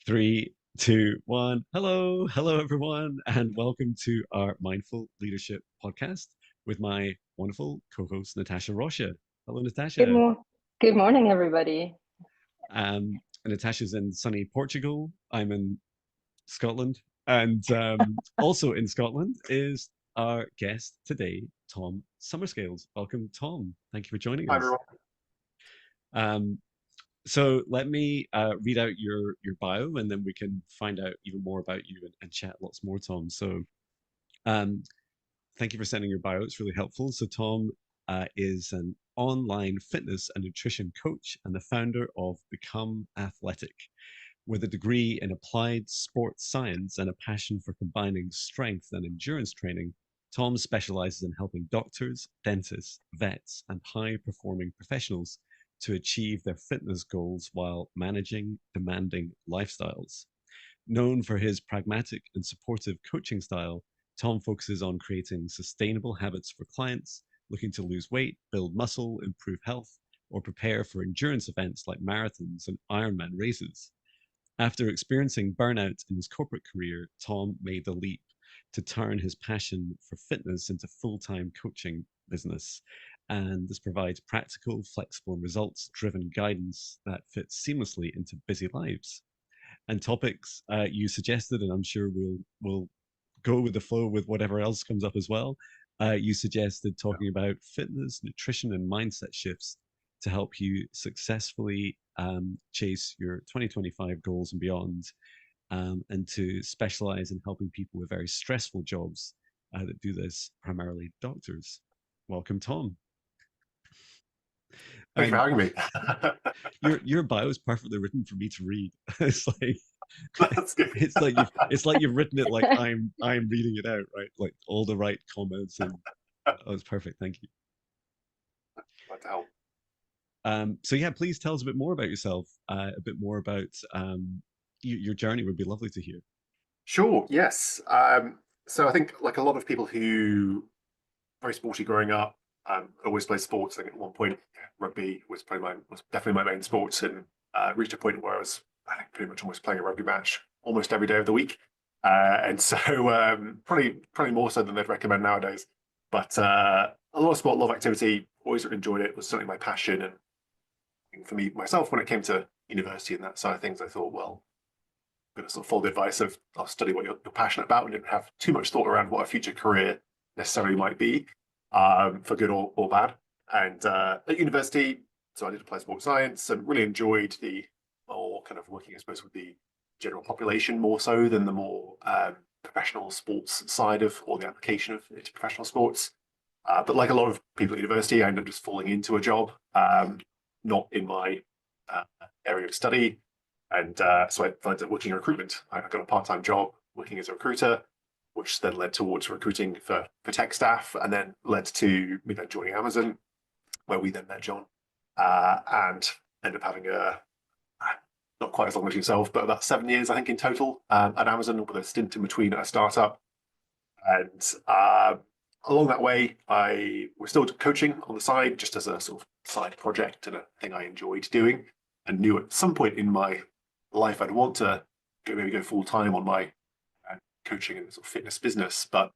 Three, two, one. Hello, everyone, and welcome to our Mindful Leadership podcast with my wonderful co-host Natasha Rocha. Hello, Good Natasha. mor Good morning, everybody. Natasha's in sunny Portugal. I'm in Scotland, and also in Scotland is our guest today, Tom Summerscales. Welcome, Tom. Thank you for joining Hi, us. everyone. Um, So let me read out your bio, and then we can find out even more about you and chat lots more, Tom. So um, thank you for sending your bio. It's really helpful. So Tom is an online fitness and nutrition coach and the founder of Become Athletic. With a degree in applied sports science and a passion for combining strength and endurance training, Tom specializes in helping doctors, dentists, vets, and high performing professionals to achieve their fitness goals while managing demanding lifestyles. Known for his pragmatic and supportive coaching style, Tom focuses on creating sustainable habits for clients looking to lose weight, build muscle, improve health, or prepare for endurance events like marathons and Ironman races. After experiencing burnout in his corporate career, Tom made the leap to turn his passion for fitness into full-time coaching business. And this provides practical, flexible, and results-driven guidance that fits seamlessly into busy lives. And topics you suggested, and I'm sure we'll go with the flow with whatever else comes up as well. You suggested talking about fitness, nutrition, and mindset shifts to help you successfully chase your 2025 goals and beyond, and to specialize in helping people with very stressful jobs that do this, primarily doctors. Welcome, Tom. Thank you for Um, having me. your bio is perfectly written for me to read. It's like That's good. it's like you've written it like I'm reading it out, right? Like all the right comments and oh, it's perfect. Thank you. Glad to help. So yeah, please tell us a bit more about yourself, a bit more about your journey would be lovely to hear. Sure, yes. So I think like a lot of people who very sporty growing up, always played sports. I think at one point rugby was definitely my main sport, and reached a point where I think pretty much almost playing a rugby match almost every day of the week. And so probably more so than they'd recommend nowadays. But a lot of sport, a lot of activity, always enjoyed it. It was certainly my passion. And for me myself, when it came to university and that side of things, I thought, well, I'm going to sort of follow the advice of I'll study what you're passionate about and didn't have too much thought around what a future career necessarily might be, for good or bad. And at university, so I did apply sports science and really enjoyed the more kind of working, I suppose, with the general population more so than the more professional sports side of or the application of it to professional sports. But like a lot of people at university, I ended up just falling into a job, not in my uh, area of study. And so I ended up working in recruitment. I got a part-time job working as a recruiter, which then led towards recruiting for tech staff, and then led to me then joining Amazon, where we then met Jon, and ended up having not quite as long as yourself, but about 7 years, I think, in total at Amazon, with a stint in between at a startup. And along that way, I was still coaching on the side, just as a sort of side project and a thing I enjoyed doing, and knew at some point in my life I'd want to maybe go full time on my coaching and sort of fitness business. But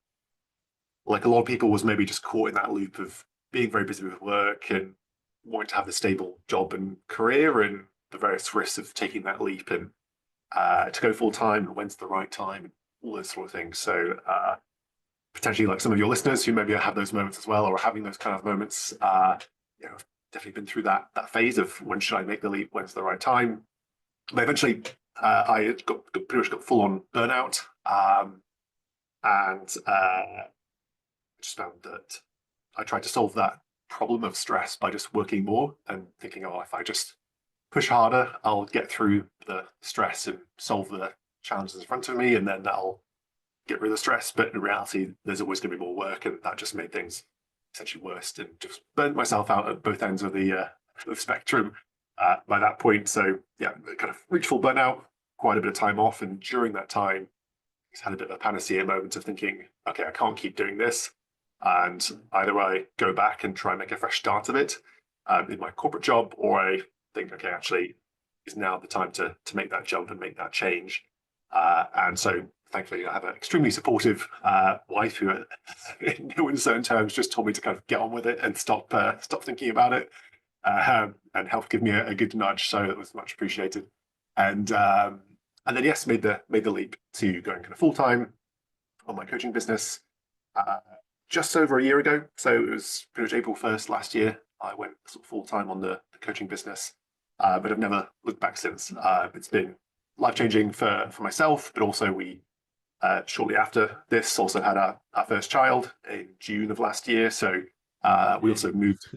like a lot of people, was maybe just caught in that loop of being very busy with work and wanting to have the stable job and career, and the various risks of taking that leap and to go full time and when's the right time, and all those sort of things. So potentially like some of your listeners who maybe have those moments as well, or are having those kind of moments, I've definitely been through that phase of when should I make the leap, when's the right time. But eventually, I pretty much got full on burnout, and just found that I tried to solve that problem of stress by just working more and thinking, oh, if I just push harder, I'll get through the stress and solve the challenges in front of me, and then that'll get rid of the stress. But in reality, there's always going to be more work, and that just made things essentially worse and just burnt myself out at both ends of the spectrum by that point. So yeah, kind of reached full burnout, quite a bit of time off, and during that time, I had a bit of a panacea moment of thinking, okay, I can't keep doing this, and either I go back and try and make a fresh start of it in my corporate job, or I think, okay, actually, is now the time to make that jump and make that change. And so thankfully I have an extremely supportive wife who in certain terms just told me to kind of get on with it and stop thinking about it, and helped give me a good nudge. So it was much appreciated. And then yes, made the leap to going kind of full time on my coaching business just over a year ago. So it was pretty much April 1st last year. I went sort of full time on the coaching business, but I've never looked back since. It's been life changing for myself, but also we shortly after this also had our first child in June of last year. So we also moved.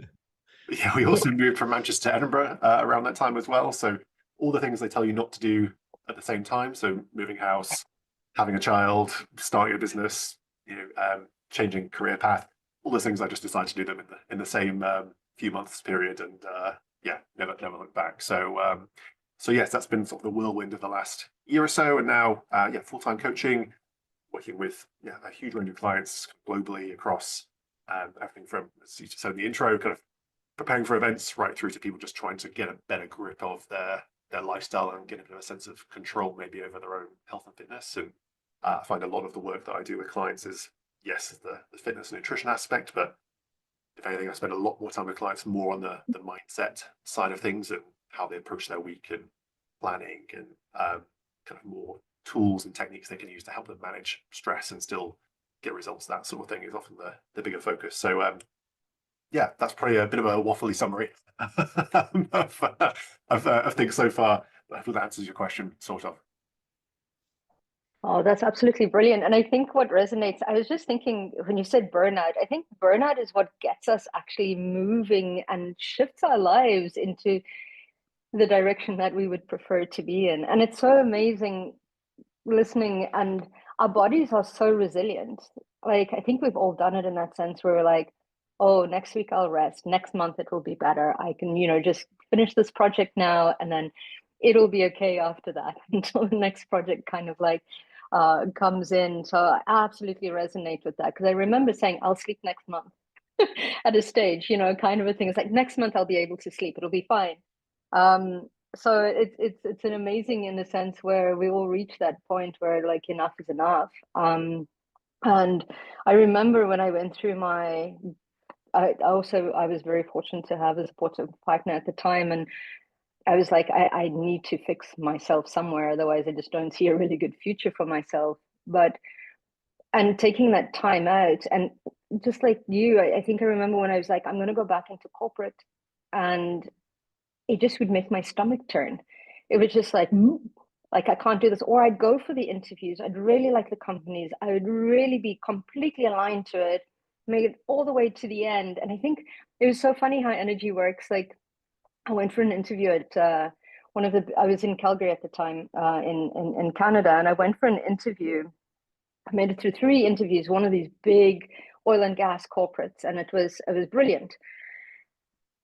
Yeah, we also moved from Manchester to Edinburgh around that time as well. So all the things they tell you not to do at the same time. So moving house, having a child, starting a business, changing career path, all those things. I just decided to do them in the same few months period, and yeah, never looked back. So yes, that's been sort of the whirlwind of the last year or so, and now yeah, full time coaching, working with a huge range of clients globally across everything from, as you said in the intro, kind of preparing for events right through to people just trying to get a better grip of their lifestyle and get a bit of a sense of control maybe over their own health and fitness. And I find a lot of the work that I do with clients is, yes, the fitness and nutrition aspect, but if anything, I spend a lot more time with clients more on the mindset side of things and how they approach their week and planning and kind of more tools and techniques they can use to help them manage stress and still get results. That sort of thing is often the bigger focus. So yeah, that's probably a bit of a waffly summary of things so far. I hope that answers your question, sort of. Oh, that's absolutely brilliant. And I think what resonates, I was just thinking when you said burnout, I think burnout is what gets us actually moving and shifts our lives into the direction that we would prefer to be in. And it's so amazing listening, and our bodies are so resilient. Like, I think we've all done it in that sense where we're like, oh, next week I'll rest, next month it will be better, I can just finish this project now, and then it'll be okay after that until the next project kind of like comes in. So I absolutely resonate with that, because I remember saying I'll sleep next month at a stage, kind of a thing. It's like next month I'll be able to sleep, it'll be fine. So it's an amazing, in a sense, where we all reach that point where like enough is enough. And I remember when I went through I was very fortunate to have a supportive partner at the time, and I was like, I need to fix myself somewhere, otherwise I just don't see a really good future for myself. And taking that time out, and just like you, I think I remember when I was like, I'm going to go back into corporate, and it just would make my stomach turn. It was just like I can't do this. Or I'd go for the interviews. I'd really like the companies. I would really be completely aligned to it, make it all the way to the end. And I think it was so funny how energy works. Like, I went for an interview at I was in Calgary at the time, in Canada, and I went for an interview. I made it through 3 interviews, one of these big oil and gas corporates, and it was brilliant.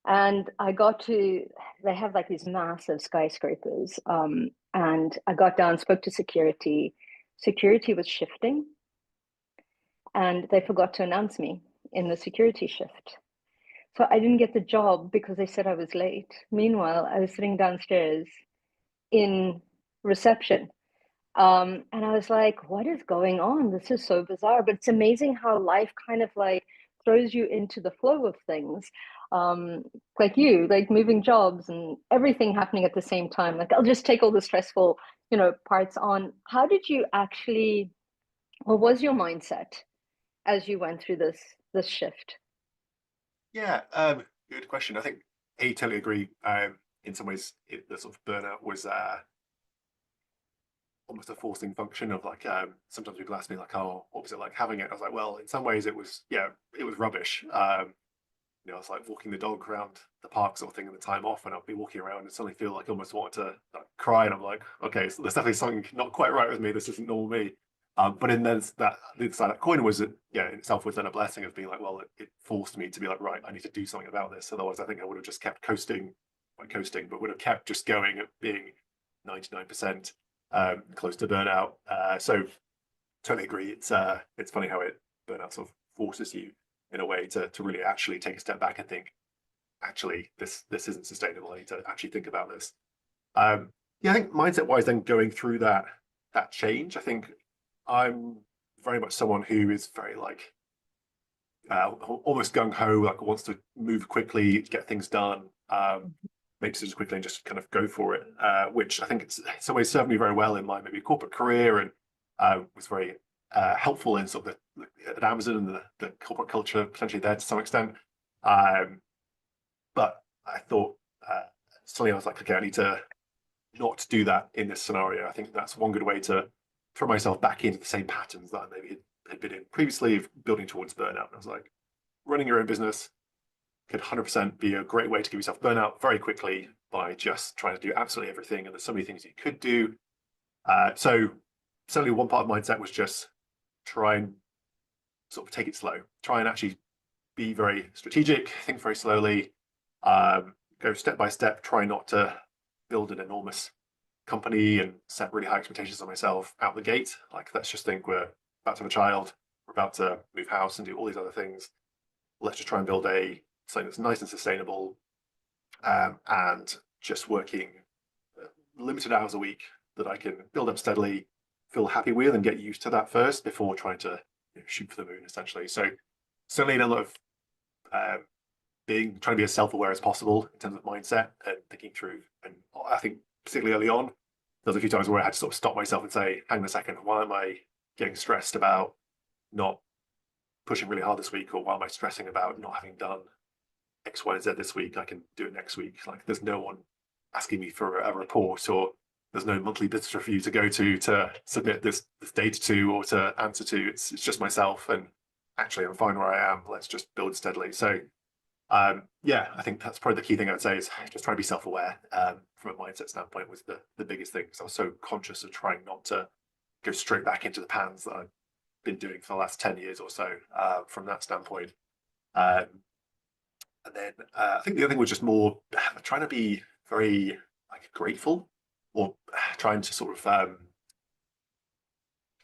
And they have like these massive skyscrapers. And I got down, spoke to security. Security was shifting, and they forgot to announce me in the security shift. So I didn't get the job because they said I was late. Meanwhile, I was sitting downstairs in reception. And I was like, what is going on? This is so bizarre. But it's amazing how life kind of like throws you into the flow of things. Like you, like moving jobs and everything happening at the same time. Like, I'll just take all the stressful, parts on. How did you actually, what was your mindset as you went through this shift? Yeah, good question. I think I totally agree. In some ways, the sort of burnout was almost a forcing function of like sometimes people ask me like, oh, what was it like having it? I was like, well, in some ways it was rubbish. It's like walking the dog around the park sort of thing in the time off, and I'll be walking around and suddenly feel like I almost wanted to like, cry, and I'm like, okay, so there's definitely something not quite right with me. This isn't normal me. But in then that the other side of that coin was, it in itself was then a blessing of being like, well, it forced me to be like, right, I need to do something about this. Otherwise, I think I would have just kept coasting, but would have kept just going at being 99% close to burnout. So totally agree. It's funny how burnout sort of forces you in a way to really actually take a step back and think, actually, this isn't sustainable. I need to actually think about this. Yeah, I think mindset wise, then going through that change, I think I'm very much someone who is very like almost gung ho, like wants to move quickly, get things done, make decisions quickly, and just kind of go for it. Which I think it's in some ways served me very well in my maybe corporate career, and was very helpful in sort of at Amazon and the corporate culture potentially there to some extent. Um, but I thought suddenly I was like, okay, I need to not do that in this scenario. I think that's one good way to throw myself back into the same patterns that I maybe had been in previously, building towards burnout. And I was like, running your own business could 100% be a great way to give yourself burnout very quickly by just trying to do absolutely everything. And there's so many things you could do. So certainly one part of mindset was just try and sort of take it slow, try and actually be very strategic, think very slowly, go step by step, try not to build an enormous company and set really high expectations on myself out the gate. Like, let's just think we're about to have a child, we're about to move house and do all these other things. Let's just try and build something that's nice and sustainable, and just working limited hours a week that I can build up steadily, feel happy with, and get used to that first before trying to shoot for the moon, essentially. So certainly a lot of trying to be as self-aware as possible in terms of mindset and thinking through. And I think particularly early on, there's a few times where I had to sort of stop myself and say, hang on a second, why am I getting stressed about not pushing really hard this week? Or why am I stressing about not having done X, Y, and Z this week? I can do it next week. Like, there's no one asking me for a report, or there's no monthly business review to go to submit this data to or to answer to. It's just myself, and actually I'm fine where I am. Let's just build steadily. So yeah, I think that's probably the key thing I would say is just try to be self-aware, from a mindset standpoint was the biggest thing, because I was so conscious of trying not to go straight back into the pans that I've been doing for the last 10 years or so, from that standpoint. Um, and then I think the other thing was just more trying to be very like grateful, or trying to sort of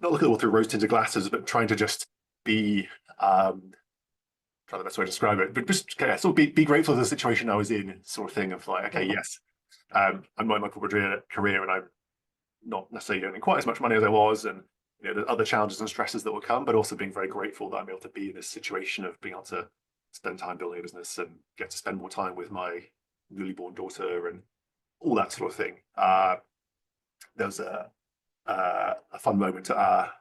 not look at it all through rose-tinted glasses, but trying to just be try the best way to describe it, but just sort of be grateful for the situation I was in, sort of thing of like, okay, yes, I'm in my corporate career and I'm not necessarily earning quite as much money as I was, and the other challenges and stresses that will come, but also being very grateful that I'm able to be in this situation of being able to spend time building a business and get to spend more time with my newly born daughter and all that sort of thing. There was a fun moment at our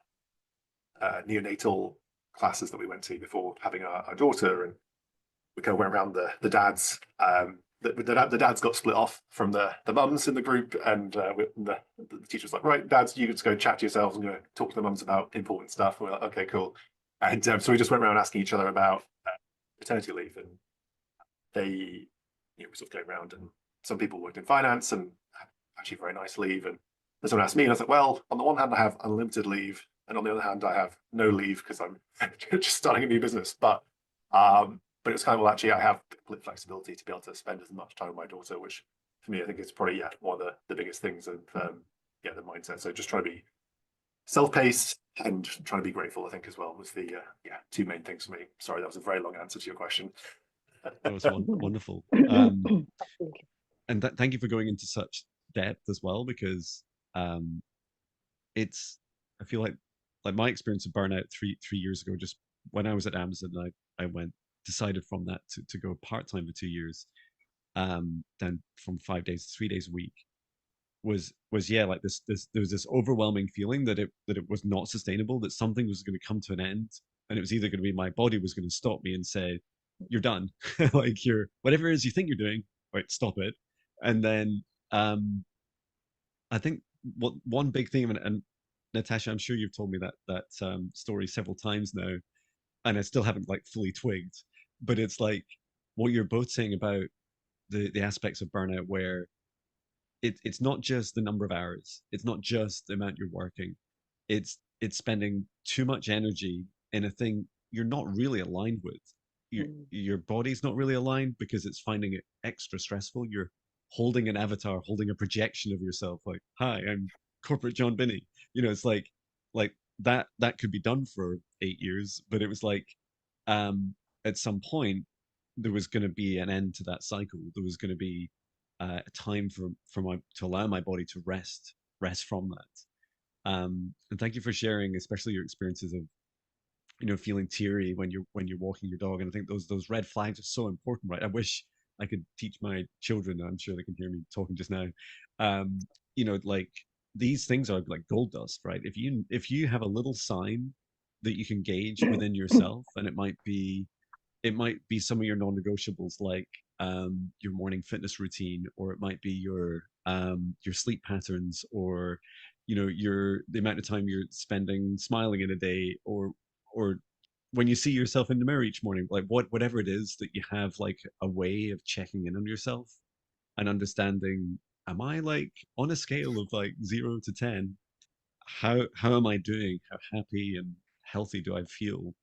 neonatal classes that we went to before having our daughter, and we kind of went around the dads. The dads got split off from the mums in the group, and the teacher was like, right, dads, you just go chat to yourselves and go talk to the mums about important stuff. And we're like, okay, cool. And so we just went around asking each other about paternity leave, and they, we sort of going around, and some people worked in finance and actually very nice leave, and someone asked me, and I was like, well, on the one hand, I have unlimited leave, and on the other hand, I have no leave because I'm just starting a new business. But it's kind of, well, actually, I have complete flexibility to be able to spend as much time with my daughter, which for me, I think is probably one of the biggest things of the mindset. So just trying to be self-paced and trying to be grateful, I think, as well, was the two main things for me. Sorry, that was a very long answer to your question. That was wonderful. And thank you for going into such depth as well, because it's, I feel like my experience of burnout three years ago, just when I was at Amazon, I decided from that to go part-time for 2 years, then from 5 days to 3 days a week, was yeah, like there was this overwhelming feeling that it was not sustainable, that something was going to come to an end, and it was either going to be my body was going to stop me and say, you're done, like you're whatever it is you think you're doing, right, stop it. And then I think what one big thing, and Natasha, I'm sure you've told me that story several times now, and I still haven't like fully twigged, but it's like what you're both saying about the aspects of burnout, where it's not just the number of hours, it's not just the amount you're working, it's spending too much energy in a thing you're not really aligned with. Your body's not really aligned because it's finding it extra stressful. You're holding an avatar, holding a projection of yourself, like, hi, I'm corporate Jon Binnie. It's like that could be done for 8 years, but it was like, at some point there was going to be an end to that cycle. There was going to be a time for my to allow my body to rest from that. And thank you for sharing, especially your experiences of feeling teary when you're walking your dog. And I think those red flags are so important, right? I wish I could teach my children. I'm sure they can hear me talking just now. Um, like these things are like gold dust, right? If you have a little sign that you can gauge within yourself, and it might be some of your non-negotiables, like your morning fitness routine, or it might be your sleep patterns, or your the amount of time you're spending smiling in a day, or when you see yourself in the mirror each morning, like whatever it is that you have, like a way of checking in on yourself and understanding, am I like on a scale of like 0 to 10? How am I doing? How happy and healthy do I feel?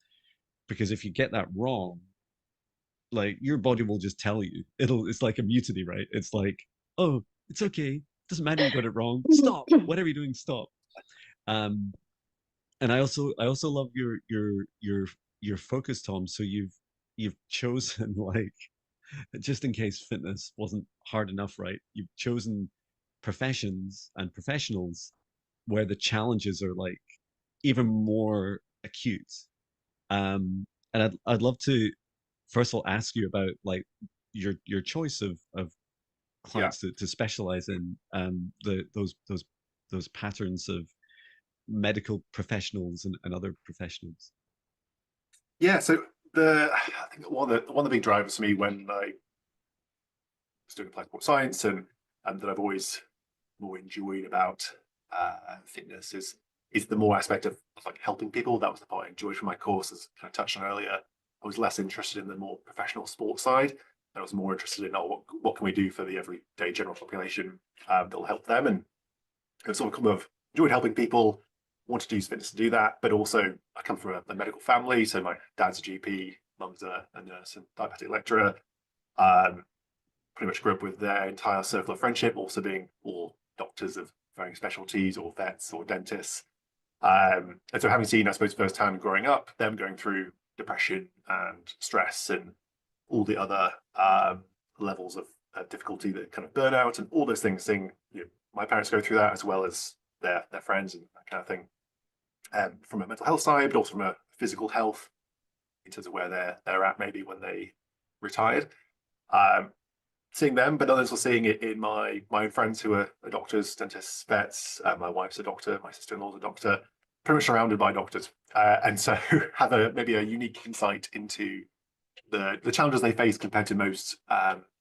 Because if you get that wrong, like your body will just tell you. It's like a mutiny, right? It's like, oh, it's okay. Doesn't matter you got it wrong. Stop. Whatever you're doing, stop. Um, and I also love your focus, Tom. So you've chosen like, just in case fitness wasn't hard enough, right? You've chosen professions and professionals where the challenges are like even more acute. And I'd love to first of all ask you about like your choice of Yeah. clients to specialize in those patterns of medical professionals and other professionals. Yeah. So I think one of the big drivers for me when I was doing applied sports science, and that I've always more enjoyed about fitness is the more aspect of like helping people. That was the part I enjoyed from my course, as kind of touched on earlier. I was less interested in the more professional sports side. I was more interested in, oh, what can we do for the everyday general population that will help them. And I've sort of come of enjoyed helping people, wanted to use fitness to do that, but also I come from a medical family. So my dad's a GP, mum's a nurse and diabetic lecturer. Um, Pretty much grew up with their entire circle of friendship, also being all doctors of varying specialties, or vets or dentists. And so having seen, I suppose, firsthand growing up, them going through depression and stress and all the other levels of difficulty, that kind of burnout and all those things, seeing my parents go through that, as well as their friends and that kind of thing, from a mental health side, but also from a physical health in terms of where they're at maybe when they retired. Um, Seeing them, but others were seeing it in my own friends who are doctors, dentists, vets. My wife's a doctor, my sister-in-law's a doctor, pretty much surrounded by doctors, and so have maybe a unique insight into the challenges they face compared to most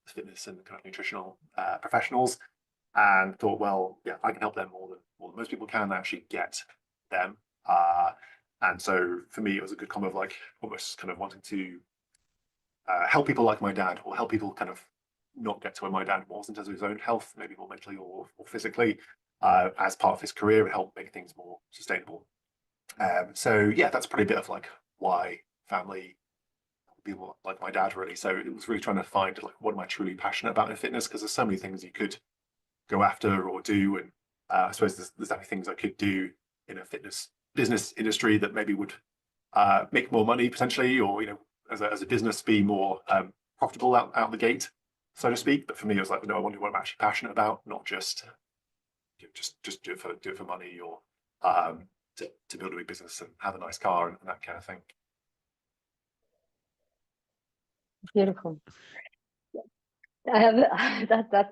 fitness and kind of nutritional professionals, and thought, well, yeah, I can help them more than most people can actually get them. And so for me, it was a good combo of like almost kind of wanting to help people like my dad, or help people kind of not get to where my dad was in terms of his own health, maybe more mentally or physically, as part of his career, and help make things more sustainable. So yeah, that's probably a bit of like why family, people like my dad, really. So it was really trying to find like, what am I truly passionate about in fitness? Because there's so many things you could go after or do, and I suppose there's definitely things I could do in a fitness business industry that maybe would make more money potentially, or as a business be more profitable out the gate, so to speak. But for me, it was like, no, I want to do what I'm actually passionate about, not just do it for money, or to build a big business and have a nice car and that kind of thing. Beautiful. I have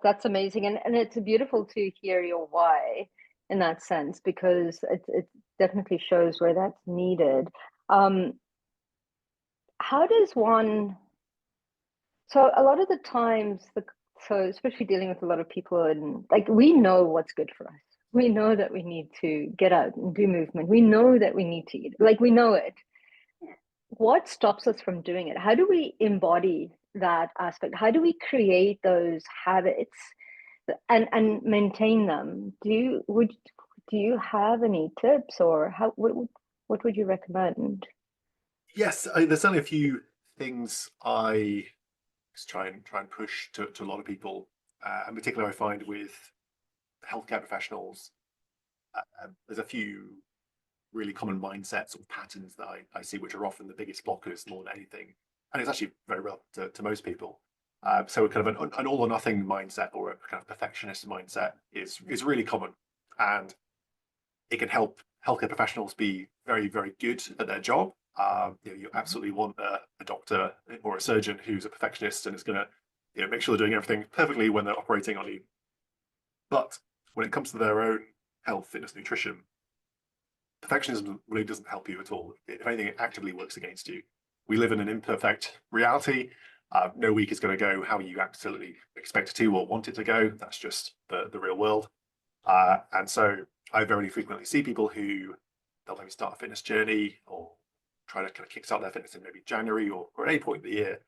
that's amazing, and it's beautiful to hear your why in that sense, because it definitely shows where that's needed. Um, how does one? So a lot of the times, so especially dealing with a lot of people, and like we know what's good for us. We know that we need to get out and do movement. We know that we need to eat. Like we know it. What stops us from doing it? How do we embody that aspect? How do we create those habits and maintain them? Do you have any tips, or what would you recommend? Yes, there's certainly a few things I try and push to a lot of people, in particular I find with healthcare professionals. There's a few really common mindsets or patterns that I see, which are often the biggest blockers more than anything. And it's actually very relevant to most people. So kind of an all or nothing mindset or a kind of perfectionist mindset is really common, and it can help healthcare professionals be very, very good at their job. You absolutely want a doctor or a surgeon who's a perfectionist and is going to make sure they're doing everything perfectly when they're operating on you. But when it comes to their own health, fitness, nutrition, perfectionism really doesn't help you at all. If anything, it actively works against you. We live in an imperfect reality. No week is going to go how you absolutely expect it to or want it to go. That's just the real world. And so I very frequently see people who they'll maybe start a fitness journey or try to kind of kickstart their fitness in maybe January or at any point in the year.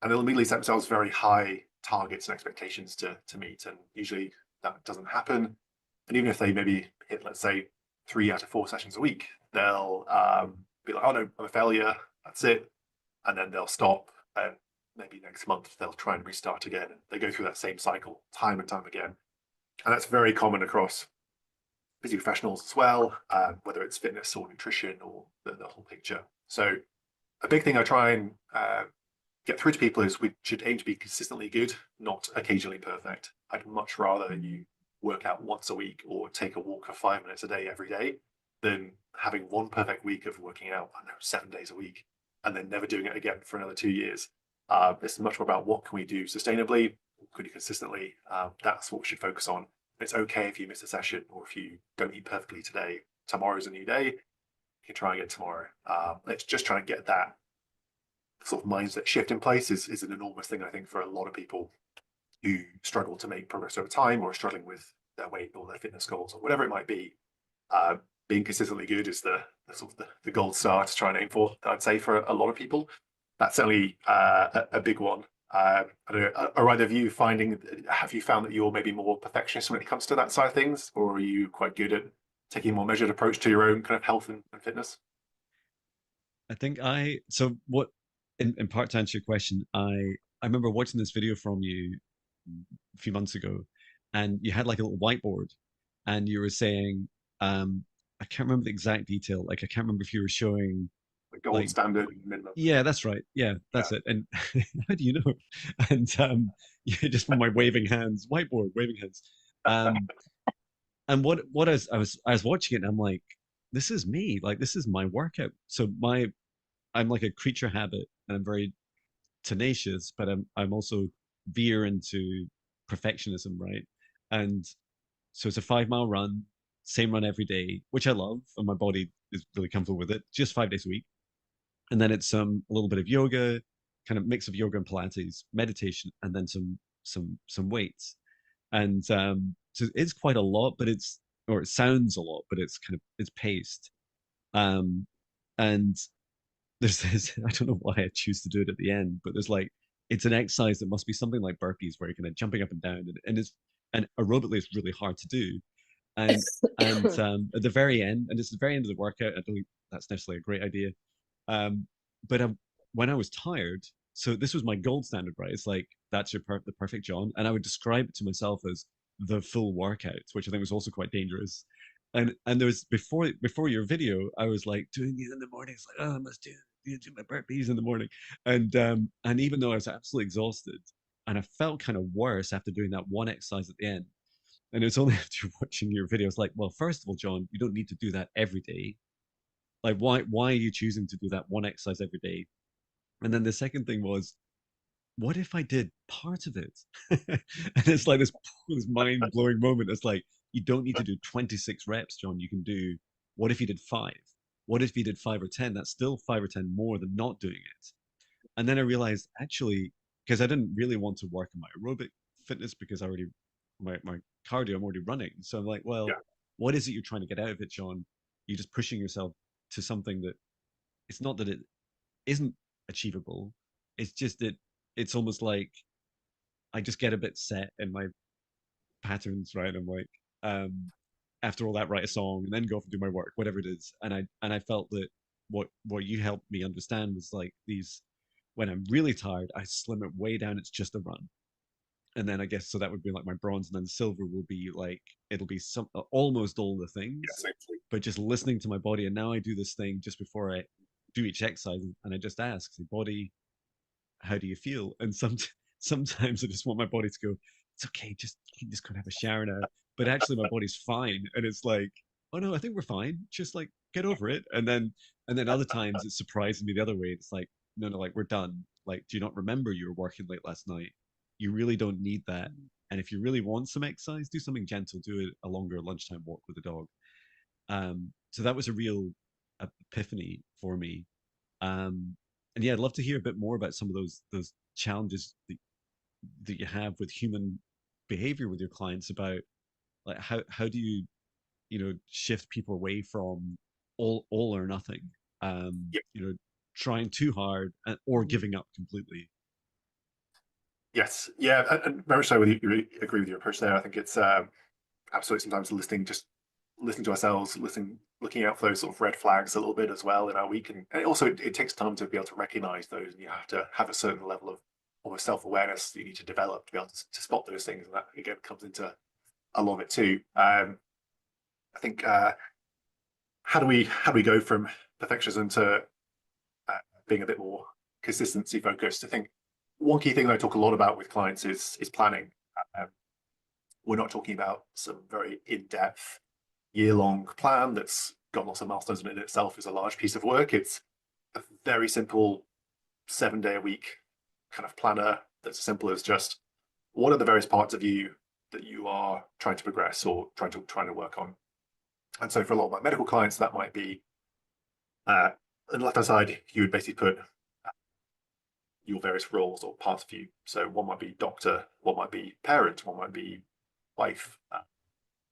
And they'll immediately set themselves very high targets and expectations to meet. And usually that doesn't happen. And even if they maybe hit, let's say, 3 out of 4 sessions a week, they'll be like, oh no, I'm a failure. That's it. And then they'll stop. And maybe next month they'll try and restart again. And they go through that same cycle time and time again. And that's very common across busy professionals as well, whether it's fitness or nutrition or the whole picture. So a big thing I try and get through to people is we should aim to be consistently good, not occasionally perfect. I'd much rather you work out once a week or take a walk for 5 minutes a day every day than having one perfect week of working out, I don't know, 7 days a week and then never doing it again for another 2 years. It's much more about what can we do sustainably, could you consistently. That's what we should focus on. It's okay if you miss a session or if you don't eat perfectly today. Tomorrow's a new day. You can try again tomorrow. Let's just try and get that sort of mindset shift in place is an enormous thing, I think, for a lot of people who struggle to make progress over time or are struggling with their weight or their fitness goals or whatever it might be. Being consistently good is the sort of the gold star to try and aim for, I'd say, for a lot of people. That's certainly a big one. I don't know, are either of you have you found that you're maybe more perfectionist when it comes to that side of things, or are you quite good at taking a more measured approach to your own kind of health and fitness? I think so what in part to answer your question, I remember watching this video from you a few months ago, and you had like a little whiteboard, and you were saying, I can't remember the exact detail. Like I can't remember if you were showing The gold like, standard minimum. yeah, that's right. Yeah, Yeah. that's it. And how do you know? And yeah, just from my waving hands, whiteboard, waving hands. Um, and what I was watching it, and I'm like, this is me. Like this is my workout. So I'm like a creature habit, and I'm very tenacious, but I'm also veer into perfectionism, right? And so it's a 5 mile run, same run every day, which I love, and my body is really comfortable with it. Just 5 days a week, and then it's a little bit of yoga, kind of mix of yoga and Pilates, meditation, and then some weights. And so it's quite a lot, but it sounds a lot, but it's paced. Um, and there's this, I don't know why I choose to do it at the end, but there's like it's an exercise that must be something like burpees where you're kind of jumping up and down, and aerobically it's really hard to do. And at the very end, and it's the very end of the workout, I don't think that's necessarily a great idea. Um, but when I was tired, so this was my gold standard, right? It's like that's the perfect John, and I would describe it to myself as the full workout, which I think was also quite dangerous. And there was before your video, I was like doing it in the morning. It's like, oh, I must do my burpees in the morning, and even though I was absolutely exhausted, and I felt kind of worse after doing that one exercise at the end. And it's only after watching your videos, like, well, first of all, John, you don't need to do that every day. Like, why are you choosing to do that one exercise every day? And then the second thing was, what if I did part of it? And it's like this mind blowing moment. It's like you don't need to do 26 reps, John. You can do what if you did five? What if you did 5 or 10? That's still 5 or 10 more than not doing it. And then I realized actually, because I didn't really want to work on my aerobic fitness because I already my cardio, I'm already running. So I'm like, well, Yeah. what is it you're trying to get out of it, John? You're just pushing yourself to something that it's not that it isn't achievable. It's just that it's almost like I just get a bit set in my patterns, right? I'm like, um, after all that, write a song and then go off and do my work, whatever it is. And I felt that what you helped me understand was like these when I'm really tired, I slim it way down. It's just a run. And then I guess so that would be like my bronze, and then silver will be like it'll be some almost all the things, Yes, actually. but just listening to my body. And now I do this thing just before I do each exercise, and I just ask the body, "How do you feel?" And sometimes I just want my body to go, it's okay, just you just go and have a shower now. But actually my body's fine. And it's like, oh no, I think we're fine. Just like get over it. And then other times it's surprising me the other way. It's like, no, no, like we're done. Like, do you not remember you were working late last night? You really don't need that. And if you really want some exercise, do something gentle. Do a longer lunchtime walk with the dog. So that was a real epiphany for me. Um, and yeah, I'd love to hear a bit more about some of those challenges that you have with human behavior with your clients about like how do you shift people away from all or nothing, Yep. trying too hard or giving up completely. Yes. Yeah. And very much so. Agree with your approach there. I think it's absolutely sometimes listening to ourselves, looking out for those sort of red flags a little bit as well in our week, and also it takes time to be able to recognize those, and you have to have a certain level of almost self-awareness that you need to develop to be able to spot those things, and that again comes into a lot of it too. I think how do we go from perfectionism to being a bit more consistency focused? I think one key thing that I talk a lot about with clients is planning. Um, we're not talking about some very in-depth year-long plan that's got lots of milestones, and in itself is a large piece of work. It's a very simple 7-day a week kind of planner that's as simple as just what are the various parts of you that you are trying to progress or trying to work on. And so for a lot of my medical clients, that might be on the left hand side, you would basically put your various roles or parts of you. So one might be doctor, one might be parent, one might be wife,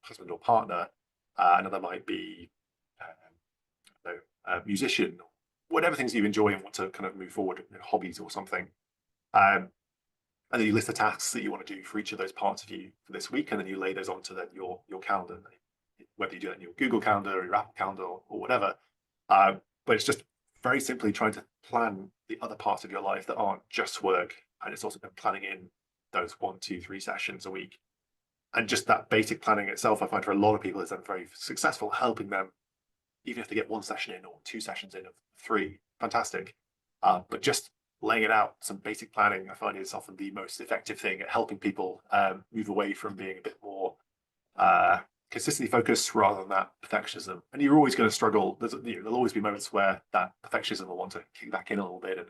husband or partner, another might be musician, whatever things you enjoy and want to kind of move forward, hobbies or something. And then you list the tasks that you want to do for each of those parts of you for this week, and then you lay those onto then your calendar, whether you do that in your Google Calendar or your Apple Calendar or whatever. But it's just very simply trying to plan the other parts of your life that aren't just work, and it's also been planning in those 1, 2, 3 sessions a week. And just that basic planning itself, I find for a lot of people is then very successful, helping them, even if they get 1 session in or 2 sessions in of 3, fantastic. But just laying it out, some basic planning, I find is often the most effective thing at helping people move away from being a bit more consistently focused rather than that perfectionism. And you're always going to struggle. There'll always be moments where that perfectionism will want to kick back in a little bit,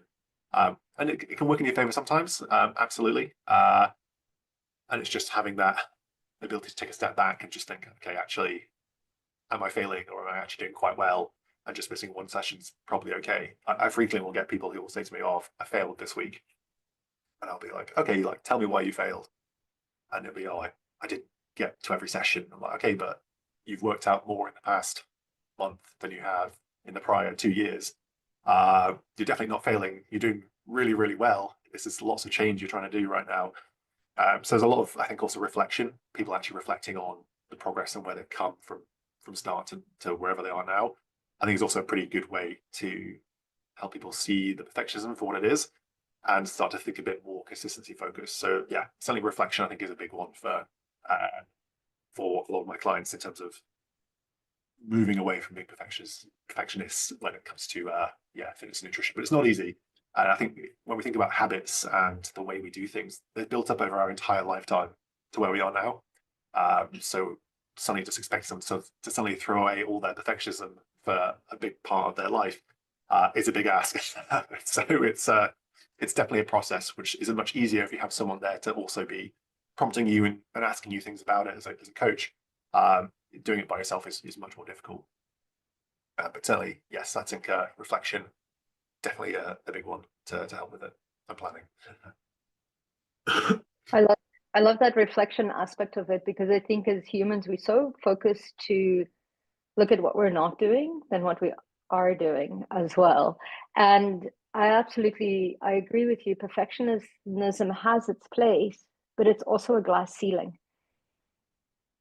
and it can work in your favor sometimes, absolutely. And it's just having that ability to take a step back and just think, okay, actually, am I failing or am I actually doing quite well? And just missing 1 session's probably okay. I frequently will get people who will say to me, "Oh, I failed this week," and I'll be like, "Okay, like tell me why you failed," and it'll be, "Oh, I didn't get to every session." I'm like, "Okay, but you've worked out more in the past month than you have in the prior 2 years. You're definitely not failing. You're doing really, really well. This is lots of change you're trying to do right now." So there's a lot of, I think, also reflection. People actually reflecting on the progress and where they've come from start to wherever they are now. I think it's also a pretty good way to help people see the perfectionism for what it is and start to think a bit more consistency focused. So yeah, certainly reflection I think is a big one for a lot of my clients in terms of moving away from being perfectionists when it comes to fitness and nutrition. But it's not easy. And I think when we think about habits and the way we do things, they're built up over our entire lifetime to where we are now. So suddenly just expect them to suddenly throw away all their perfectionism for a big part of their life is a big ask. So it's definitely a process, which is much easier if you have someone there to also be prompting you and asking you things about it as a coach. Doing it by yourself is much more difficult. But certainly, yes, I think reflection definitely a big one to help with it and planning. I love I love that reflection aspect of it, because I think as humans we're so focused to look at what we're not doing than what we are doing as well. And I agree with you. Perfectionism has its place, but it's also a glass ceiling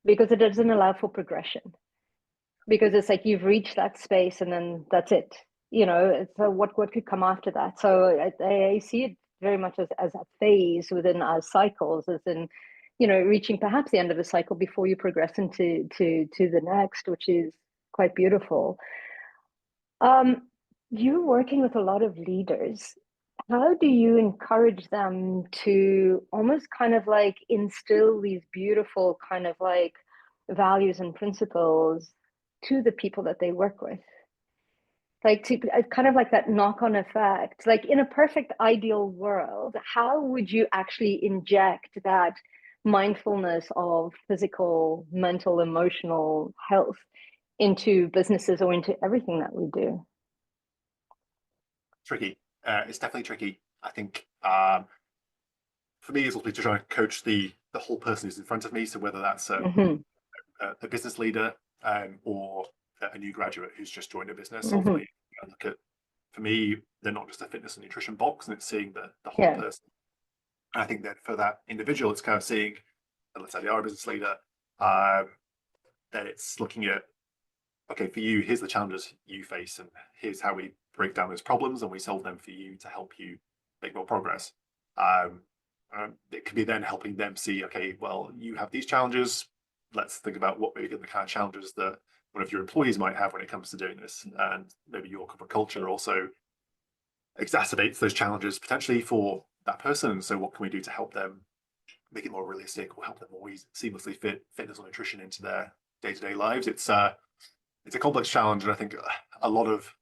because it doesn't allow for progression. Because it's like you've reached that space and then that's it. So what could come after that? So I see it very much as a phase within our cycles, as in, reaching perhaps the end of a cycle before you progress into the next, which is quite beautiful. You're working with a lot of leaders. how do you encourage them to almost kind of like instill these beautiful kind of like values and principles to the people that they work with? Like to kind of like that knock-on effect. Like in a perfect ideal world, how would you actually inject that mindfulness of physical, mental, emotional health into businesses or into everything that we do? Tricky. It's definitely tricky. I think for me, it's also to try and coach the whole person who's in front of me. So whether that's Mm-hmm. a business leader or a new graduate who's just joined a business, Mm-hmm. ultimately, I look at, for me, they're not just a fitness and nutrition box, and it's seeing the whole Yeah. person. And I think that for that individual, it's kind of seeing, let's say they are a business leader, um, then it's looking at, okay, for you, here's the challenges you face, and here's how we break down those problems and we solve them for you to help you make more progress. Um, it could be then helping them see, okay, well, you have these challenges. Let's think about what maybe the kind of challenges that one of your employees might have when it comes to doing this. And maybe your corporate culture also exacerbates those challenges potentially for that person. So what can we do to help them make it more realistic or help them more seamlessly fit fitness or nutrition into their day-to-day lives? It's a complex challenge, and I think a lot of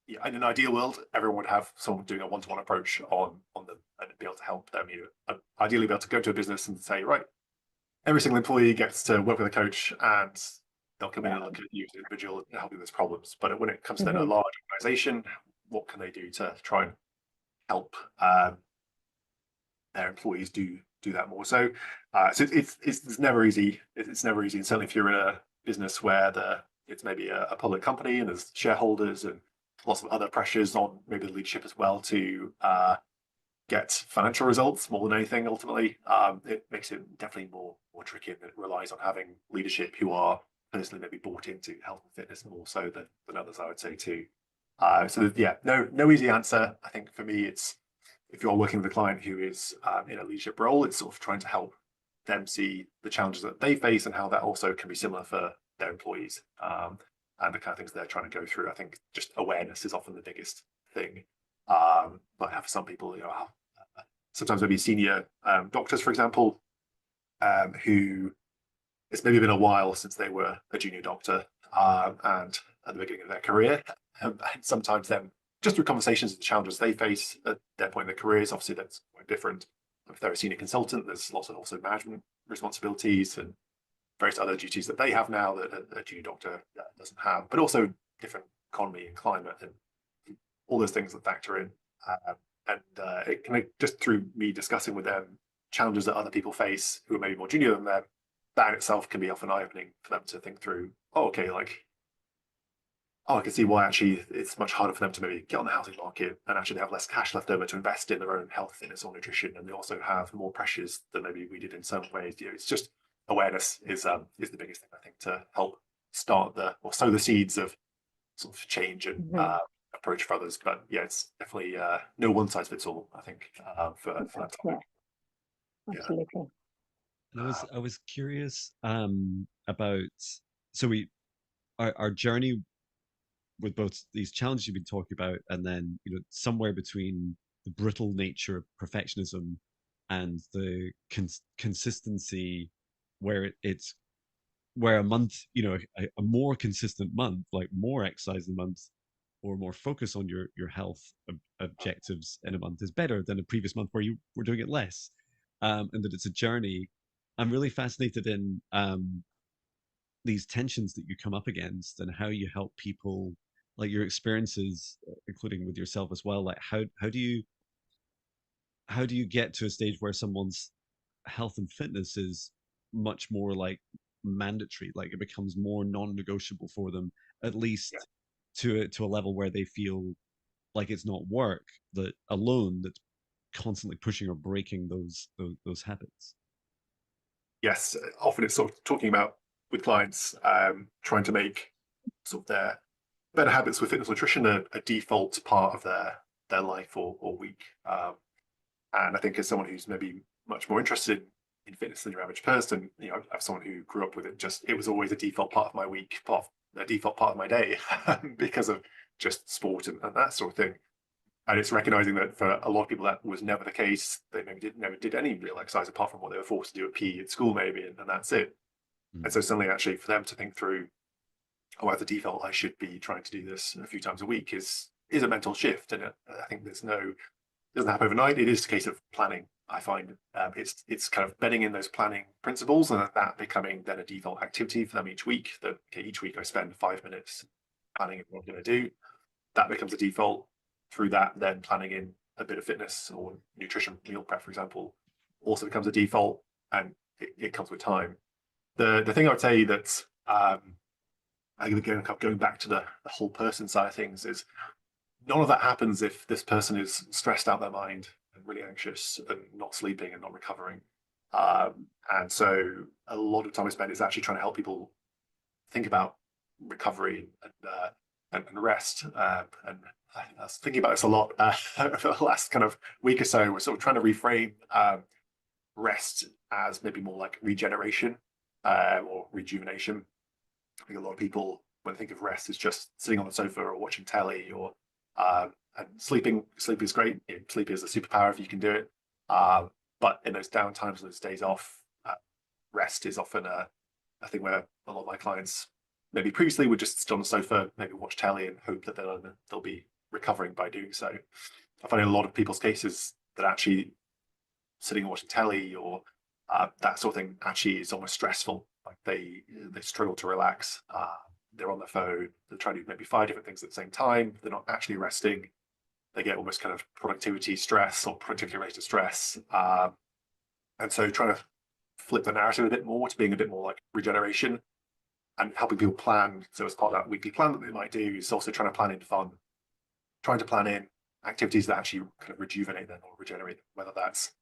yeah, in an ideal world, everyone would have someone doing a one-to-one approach on them and be able to help them. Ideally be able to go to a business and say, right, every single employee gets to work with a coach, and they'll come in Yeah. and look at you as an individual and help you with those problems. But when it comes to then a Mm-hmm. large organization, what can they do to try and help their employees do that more? So it's never easy. It's never easy, and certainly if you're in a business where it's maybe a public company and there's shareholders and lots of other pressures on maybe the leadership as well to get financial results more than anything. Ultimately, it makes it definitely more tricky, and it relies on having leadership who are personally maybe bought into health and fitness more so than others, I would say too. So yeah, no easy answer. I think for me, it's if you're working with a client who is in a leadership role, it's sort of trying to help them see the challenges that they face and how that also can be similar for their employees, and the kind of things they're trying to go through. I think just awareness is often the biggest thing. But for some people, sometimes maybe senior doctors, for example, who it's maybe been a while since they were a junior doctor and at the beginning of their career. And sometimes then, just through conversations, the challenges they face at their point in their careers, obviously that's quite different. If they're a senior consultant, there's lots of also management responsibilities and various other duties that they have now that a junior doctor doesn't have, but also different economy and climate and all those things that factor in. It can just through me discussing with them challenges that other people face who are maybe more junior than them, that in itself can be often eye-opening for them to think through. Oh, okay, like I can see why actually it's much harder for them to maybe get on the housing market and actually have less cash left over to invest in their own health, fitness, or nutrition, and they also have more pressures than maybe we did in some ways. It's just awareness is the biggest thing I think to help start or sow the seeds of sort of change and Mm-hmm. approach for others. But yeah, it's definitely no one size fits all. I think for that Yeah, topic. Yeah. absolutely. And I was curious about, so we our journey with both these challenges you've been talking about, and then somewhere between the brittle nature of perfectionism and the consistency, where it's where a month, a more consistent month, like more exercise a month or more focus on your health objectives in a month is better than a previous month where you were doing it less, and that it's a journey. I'm really fascinated in these tensions that you come up against and how you help people, like your experiences, including with yourself as well. Like how do you get to a stage where someone's health and fitness is much more like mandatory, like it becomes more non-negotiable for them, at Yeah. least to a level where they feel like it's not work that alone that's constantly pushing or breaking those habits. Yes. Often it's sort of talking about with clients trying to make sort of their better habits with fitness nutrition a default part of their life or week. And I think as someone who's maybe much more interested in fitness than your average person, as someone who grew up with it, just it was always a default part of my week, a default part of my day because of just sport and that sort of thing. And it's recognizing that for a lot of people that was never the case. They maybe never did any real exercise apart from what they were forced to do at PE at school, maybe, and that's it. Mm. And so suddenly, actually, for them to think through, oh, as a default, I should be trying to do this a few times a week is a mental shift. And I think it doesn't happen overnight. It is a case of planning. I find it's kind of bedding in those planning principles and that becoming then a default activity for them each week. That okay, each week I spend 5 minutes planning what I'm going to do. That becomes a default. Through that, then planning in a bit of fitness or nutrition, meal prep, for example, also becomes a default, and it comes with time. The thing I would say that again, going back to the whole person side of things is none of that happens if this person is stressed out their mind and really anxious and not sleeping and not recovering. And so a lot of time I spent is actually trying to help people think about recovery and rest. And I was thinking about this a lot for the last kind of week or so. We're sort of trying to reframe rest as maybe more like regeneration or rejuvenation. I think a lot of people, when they think of rest, is just sitting on the sofa or watching telly or and sleeping. Sleep is great. Sleep is a superpower if you can do it. But in those down times, those days off, rest is often a thing where a lot of my clients maybe previously would just sit on the sofa, maybe watch telly and hope that they'll be recovering by doing so. I find in a lot of people's cases that actually sitting and watching telly or that sort of thing actually is almost stressful. Like they struggle to relax. They're on their phone. They're trying to do maybe 5 different things at the same time. They're not actually resting. They get almost kind of productivity stress or productivity related stress. And so trying to flip the narrative a bit more to being a bit more like regeneration and helping people plan. So as part of that weekly plan that they might do is also trying to plan in fun, trying to plan in activities that actually kind of rejuvenate them or regenerate them, whether that's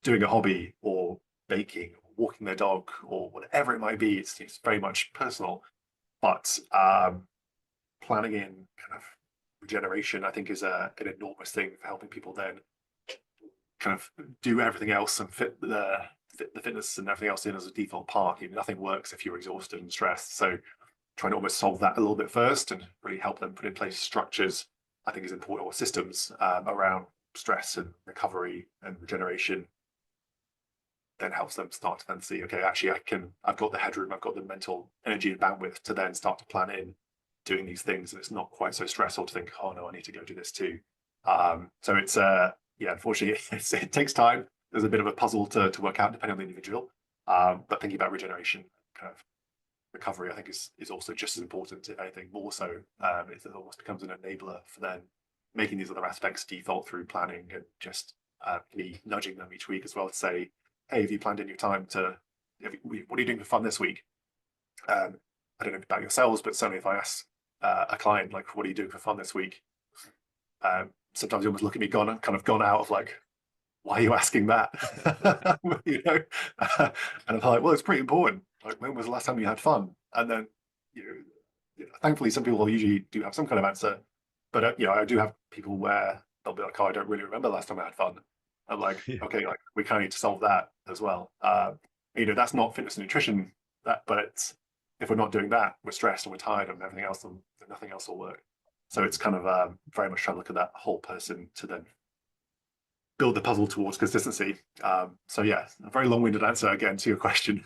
doing a hobby or baking or walking their dog or whatever it might be. It's very much personal, but planning in kind of regeneration, I think, is an enormous thing for helping people then kind of do everything else and fit the fitness and everything else in as a default part. Nothing works if you're exhausted and stressed. So trying to almost solve that a little bit first and really help them put in place structures, I think is important, or systems around stress and recovery and regeneration, then helps them start to then see, okay, actually I've got the headroom, I've got the mental energy and bandwidth to then start to plan in doing these things. And it's not quite so stressful to think, oh no, I need to go do this too. So it's, unfortunately it takes time. There's a bit of a puzzle to work out depending on the individual. But thinking about regeneration, kind of recovery, I think is also just as important, if anything more so. It almost becomes an enabler for then making these other aspects default through planning and just me nudging them each week as well to say, hey, have you planned in your time what are you doing for fun this week? I don't know about yourselves, but certainly if I ask a client, like, what are you doing for fun this week? Sometimes you almost look at me gone out of like, why are you asking that? And I'm like, well, it's pretty important. Like, when was the last time you had fun? And then, thankfully, some people usually do have some kind of answer. But, I do have people where they'll be like, oh, I don't really remember the last time I had fun. I'm like, okay, like we kind of need to solve that as well. That's not fitness and nutrition, but if we're not doing that, we're stressed and we're tired and everything else, then nothing else will work. So it's kind of very much trying to look at that whole person to then build the puzzle towards consistency. So yeah, a very long-winded answer again to your question.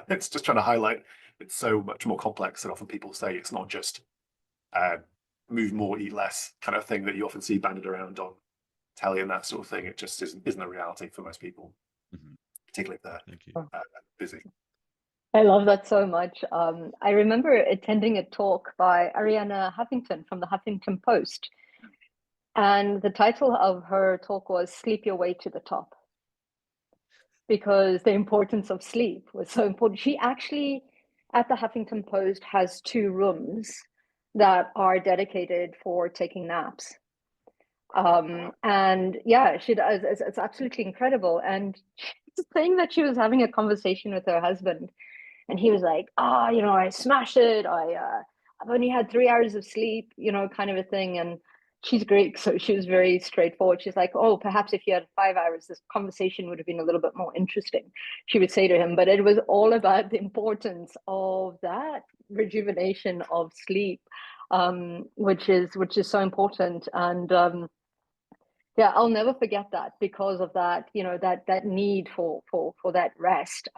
It's just trying to highlight it's so much more complex than often people say. It's not just move more, eat less kind of thing that you often see banded around on telly and that sort of thing. It just isn't a reality for most people, particularly if they're busy. I love that so much. I remember attending a talk by Arianna Huffington from the Huffington Post. And the title of her talk was Sleep Your Way to the Top, because the importance of sleep was so important. She actually, at the Huffington Post, has 2 rooms that are dedicated for taking naps. And yeah, she does. It's absolutely incredible. And she's saying that she was having a conversation with her husband, and he was like, I smashed it. I've only had 3 hours of sleep, kind of a thing. And she's Greek, so she was very straightforward. She's like, oh, perhaps if you had 5 hours, this conversation would have been a little bit more interesting, she would say to him. But it was all about the importance of that rejuvenation of sleep. which is so important. And yeah, I'll never forget that because of that, that need for that rest,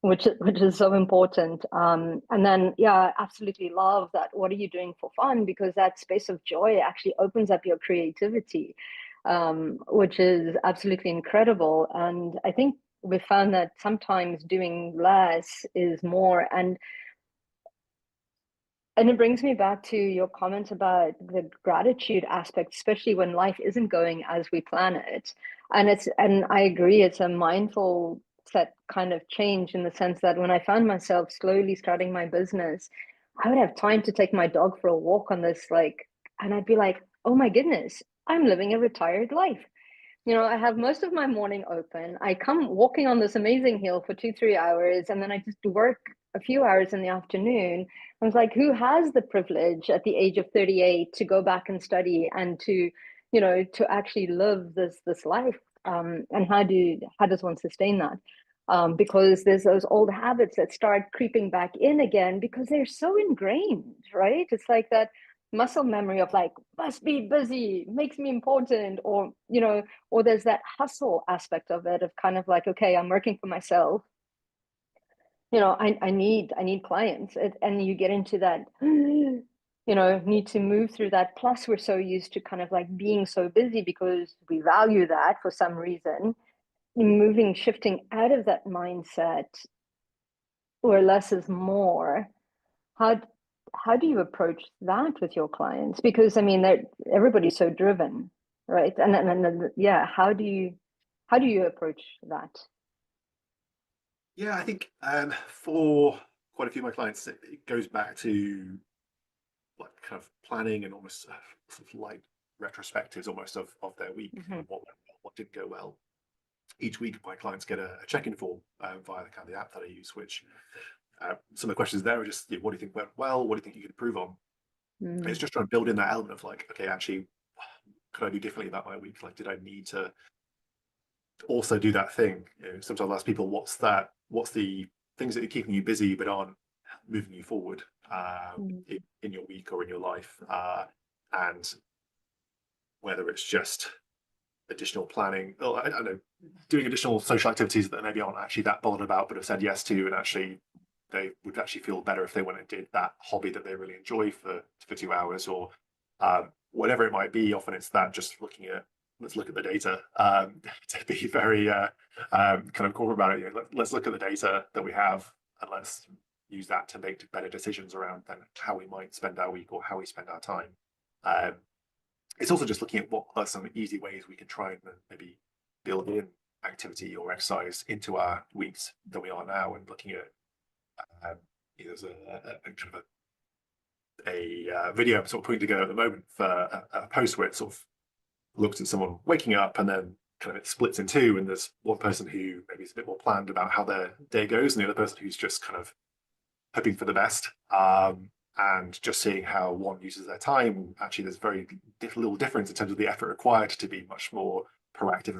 which is so important. And then, yeah, I absolutely love that. What are you doing for fun? Because that space of joy actually opens up your creativity, which is absolutely incredible. And I think we found that sometimes doing less is more. And it brings me back to your comment about the gratitude aspect, especially when life isn't going as we plan it. And I agree, it's a mindful set kind of change, in the sense that when I found myself slowly starting my business, I would have time to take my dog for a walk on this, and I'd be like, oh my goodness, I'm living a retired life. I have most of my morning open. I come walking on this amazing hill for 2, 3 hours, and then I just work a few hours in the afternoon. I was like, who has the privilege at the age of 38 to go back and study and to actually live this life? And how does one sustain that? Because there's those old habits that start creeping back in again because they're so ingrained, right? It's like that muscle memory of like, must be busy, makes me important, or there's that hustle aspect of it, of kind of like, okay, I'm working for myself, I need clients. And you get into that need to move through that. Plus we're so used to kind of like being so busy because we value that for some reason. Shifting out of that mindset where less is more, how do you approach that with your clients? Because I mean, everybody's so driven, right? And yeah, how do you approach that? Yeah, I think for quite a few of my clients, it goes back to like kind of planning and almost sort of like retrospectives almost of their week, Mm-hmm. what went well, what didn't go well. Each week, my clients get a check-in form via the kind of the app that I use, which some of the questions there are just, what do you think went well? What do you think you could improve on? And it's just trying to build in that element of like, okay, actually, could I do differently about my week? Like, did I need to also do that thing? Sometimes I ask people, what's the things that are keeping you busy but aren't moving you forward in your week or in your life? And whether it's just additional planning, or I don't know, doing additional social activities that maybe aren't actually that bothered about, but have said yes to, and actually they would actually feel better if they went and did that hobby that they really enjoy for 2 hours, or whatever it might be. Often it's that, just let's look at the data, to be very kind of corporate about it. Let's look at the data that we have, and let's use that to make better decisions around then how we might spend our week or how we spend our time. It's also just looking at what are some easy ways we can try and maybe build in activity or exercise into our weeks that we are now, and looking at there's a kind of a video I'm sort of putting together at the moment for a post where it sort of looks at someone waking up, and then kind of it splits in two, and there's one person who maybe is a bit more planned about how their day goes, and the other person who's just kind of hoping for the best. And just seeing how one uses their time. Actually, there's very little difference in terms of the effort required to be much more proactive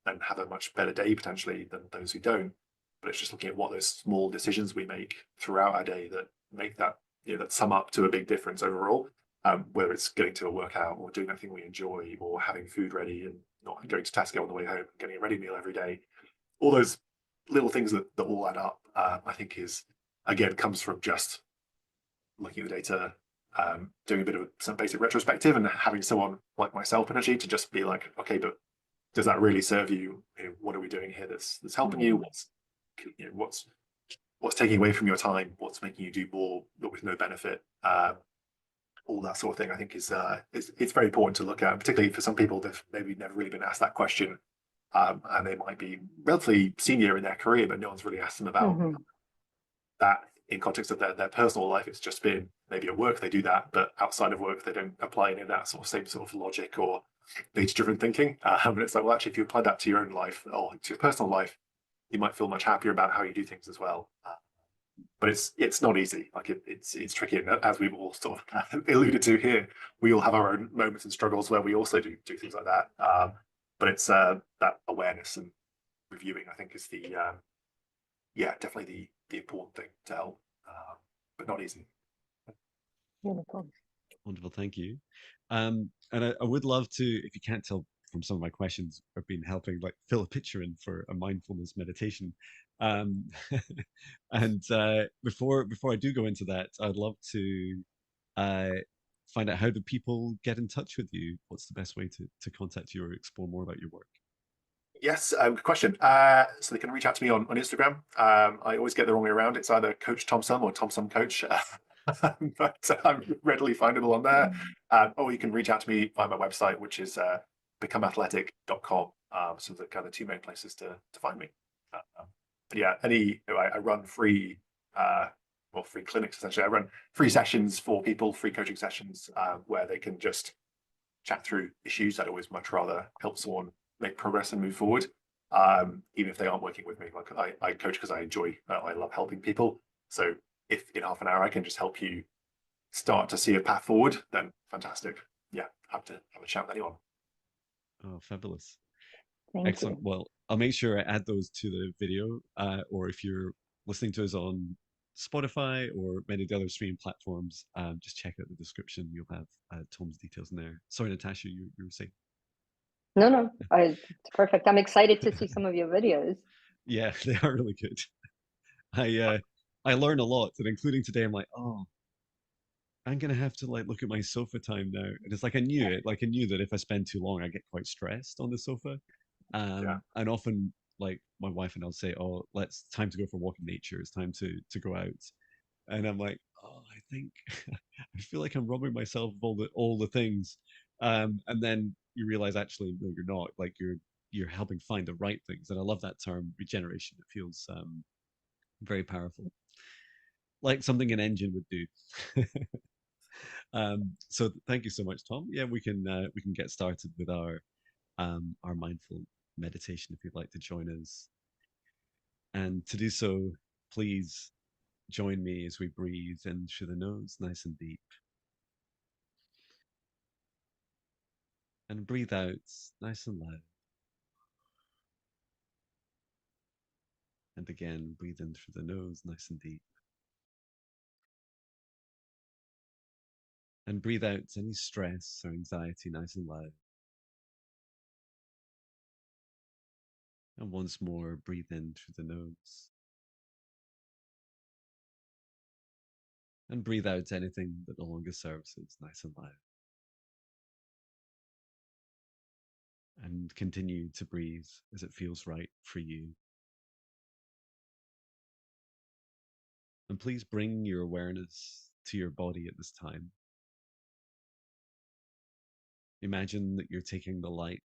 and have a much better day potentially than those who don't. But it's just looking at what those small decisions we make throughout our day that make that, that sum up to a big difference overall. Whether it's getting to a workout, or doing that thing we enjoy, or having food ready and not going to Tesco on the way home, getting a ready meal every day. All those little things that all add up, I think again comes from just looking at the data, doing a bit of some basic retrospective, and having someone like myself potentially to just be like, okay, but does that really serve you? What are we doing here that's helping you? What's taking away from your time? What's making you do more but with no benefit? All that sort of thing, I think, is it's very important to look at, particularly for some people that maybe never really been asked that question, and they might be relatively senior in their career, but no one's really asked them about that in context of their personal life. It's just been maybe at work they do that, but outside of work they don't apply any of that sort of same sort of logic or data-driven thinking. And it's like, well, actually, if you apply that to your own life or to your personal life, you might feel much happier about how you do things as well. But it's not easy. Like it's tricky, and as we've all sort of alluded to here, we all have our own moments and struggles where we also do things like that. But it's that awareness and reviewing, I think, is definitely the important thing to help, but not easy. Beautiful. Wonderful, thank you. And I would love to, if you can't tell from some of my questions, I've been helping like fill a picture in for a mindfulness meditation. Um, and before I do go into that, I'd love to uh, find out how do people get in touch with you? What's the best way to contact you or explore more about your work? Yes, good question. So they can reach out to me on Instagram. I always get the wrong way around. It's either Coach Thompson or Thompson Coach, but I'm readily findable on there. Or you can reach out to me via my website, which is becomeathletic.com. So the kind of two main places to find me. But yeah, I run free, free clinics essentially. I run free sessions for people, free coaching sessions where they can just chat through issues. I'd always much rather help someone make progress and move forward, even if they aren't working with me. Like I coach because I love helping people. So if in half an hour I can just help you start to see a path forward, then fantastic. Yeah, have to have a chat with anyone. Oh, fabulous. Thank Excellent. you. Well, I'll make sure I add those to the video, or if you're listening to us on Spotify or many of the other streaming platforms, just check out the description. You'll have Tom's details in there. Sorry, Natasha, you were saying. No, no, it's perfect. I'm excited to see some of your videos. Yeah, they are really good. I learn a lot, and including today, I'm like, oh, I'm gonna have to like look at my sofa time now. And it's like I knew it, like I knew that if I spend too long, I get quite stressed on the sofa. Yeah. And often, like my wife and I'll say, "Oh, let's time to go for a walk in nature. It's time to go out." And I'm like, "Oh, I think I feel like I'm robbing myself of all the things." And then you realize actually, no, you're not. Like you're helping find the right things. And I love that term, regeneration. It feels very powerful, like something an engine would do. So thank you so much, Tom. Yeah, we can get started with our mindful meditation if you'd like to join us. And to do so, please join me as we breathe in through the nose, nice and deep, and breathe out nice and loud. And again, breathe in through the nose, nice and deep, and breathe out any stress or anxiety, nice and loud. And once more, breathe in through the nose, and breathe out anything that no longer serves us, nice and loud. And continue to breathe as it feels right for you. And please bring your awareness to your body at this time. Imagine that you're taking the light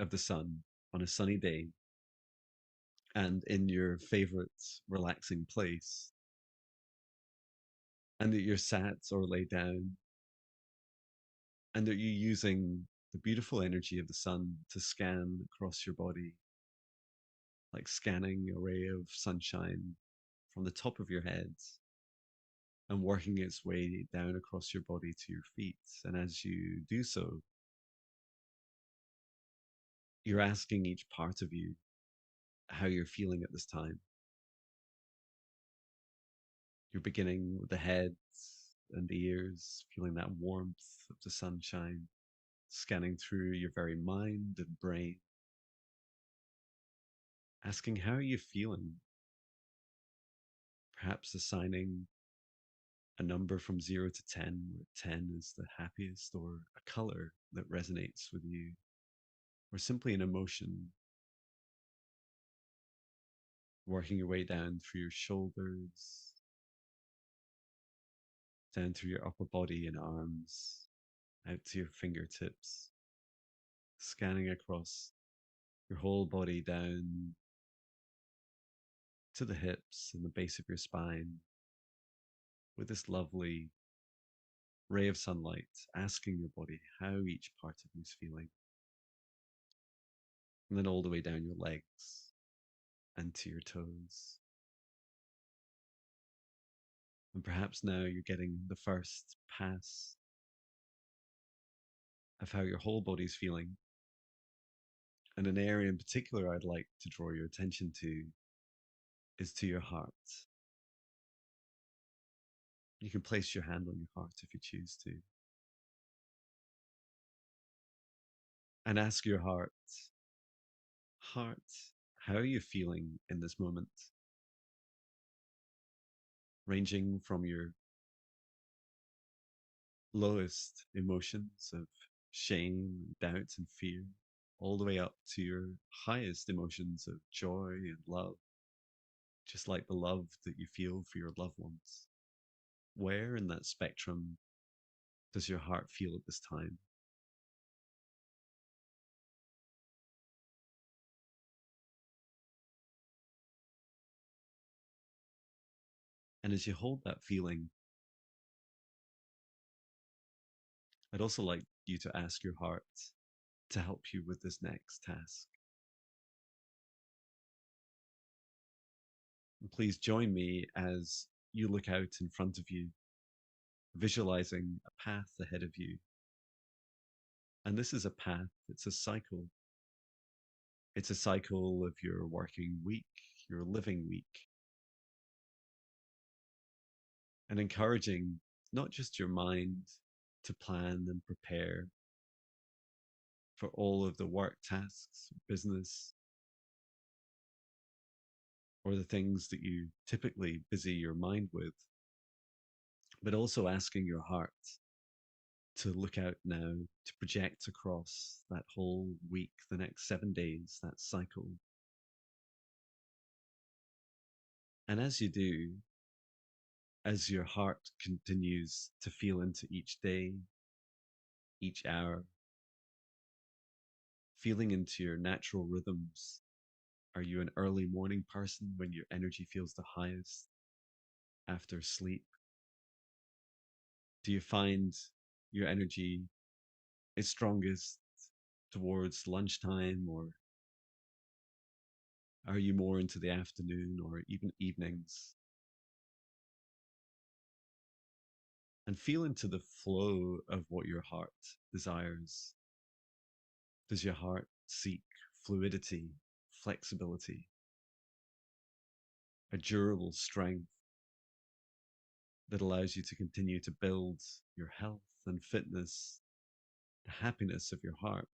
of the sun on a sunny day and in your favorite relaxing place, and that you're sat or lay down, and that you're using the beautiful energy of the sun to scan across your body, like scanning a ray of sunshine from the top of your head and working its way down across your body to your feet. And as you do so, you're asking each part of you how you're feeling at this time. You're beginning with the head and the ears, feeling that warmth of the sunshine, scanning through your very mind and brain, asking how are you feeling? Perhaps assigning a number from 0 to 10, where 10 is the happiest, or a color that resonates with you, or simply an emotion, working your way down through your shoulders, down through your upper body and arms, out to your fingertips, scanning across your whole body down to the hips and the base of your spine with this lovely ray of sunlight, asking your body how each part of you is feeling. And then all the way down your legs and to your toes. And perhaps now you're getting the first pass of how your whole body's feeling. And an area in particular I'd like to draw your attention to is to your heart. You can place your hand on your heart if you choose to. and ask your heart, how are you feeling in this moment? Ranging from your lowest emotions of shame, doubt, and fear, all the way up to your highest emotions of joy and love, just like the love that you feel for your loved ones. Where in that spectrum does your heart feel at this time? And as you hold that feeling, I'd also like you to ask your heart to help you with this next task. And please join me as you look out in front of you, visualizing a path ahead of you. And this is a path, it's a cycle. It's a cycle of your working week, your living week, and encouraging not just your mind to plan and prepare for all of the work tasks, business, or the things that you typically busy your mind with, but also asking your heart to look out now, to project across that whole week, the next 7 days, that cycle. And as you do, as your heart continues to feel into each day, each hour, feeling into your natural rhythms. Are you an early morning person when your energy feels the highest after sleep? Do you find your energy is strongest towards lunchtime, or are you more into the afternoon or even evenings? And feel into the flow of what your heart desires. Does your heart seek fluidity, flexibility, a durable strength that allows you to continue to build your health and fitness, the happiness of your heart,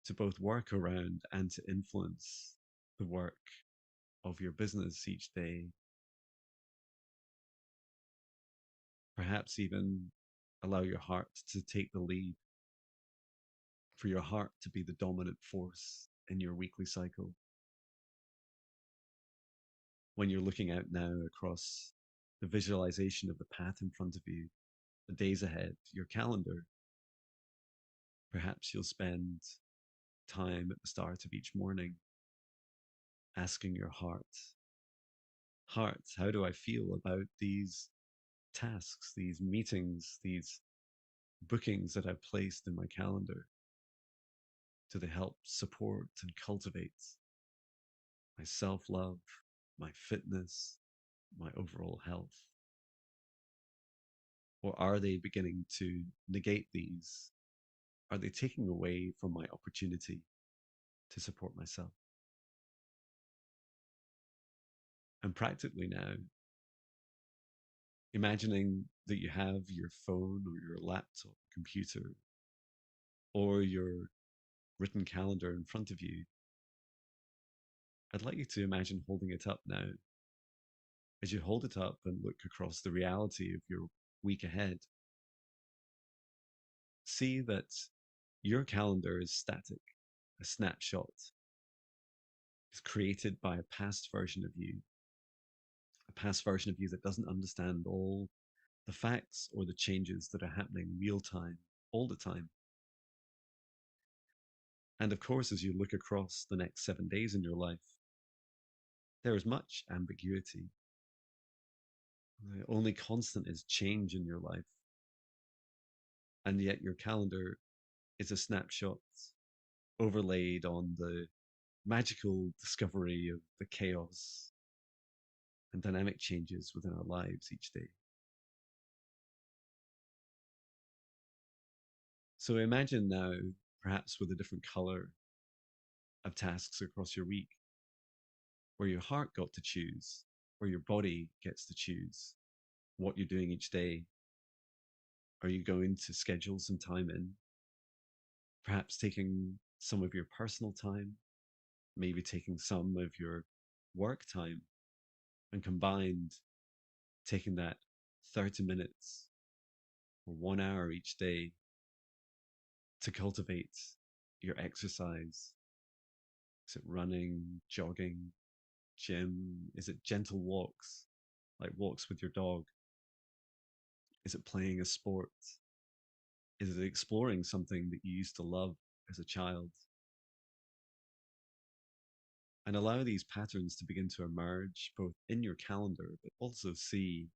to both work around and to influence the work of your business each day? Perhaps even allow your heart to take the lead, for your heart to be the dominant force in your weekly cycle. When you're looking out now across the visualization of the path in front of you, the days ahead, your calendar, perhaps you'll spend time at the start of each morning asking your heart, how do I feel about these tasks, these meetings, these bookings that I've placed in my calendar? Do they help support and cultivate my self-love, my fitness, my overall health? Or are they beginning to negate these? Are they taking away from my opportunity to support myself? And practically now, imagining that you have your phone or your laptop, computer, or your written calendar in front of you, I'd like you to imagine holding it up now. As you hold it up and look across the reality of your week ahead, see that your calendar is static, a snapshot. It's created by a past version of you, a past version of you that doesn't understand all the facts or the changes that are happening real time, all the time. And of course, as you look across the next 7 days in your life, there is much ambiguity. The only constant is change in your life. And yet your calendar is a snapshot overlaid on the magical discovery of the chaos and dynamic changes within our lives each day. So imagine now, perhaps with a different color of tasks across your week, where your heart got to choose, where your body gets to choose what you're doing each day, Are you going to schedule some time in? Perhaps taking some of your personal time, maybe taking some of your work time, and combined taking that 30 minutes or 1 hour each day to cultivate your exercise. Is it running, jogging, gym? Is it gentle walks, like walks with your dog? Is it playing a sport? Is it exploring something that you used to love as a child? And allow these patterns to begin to emerge both in your calendar, but also see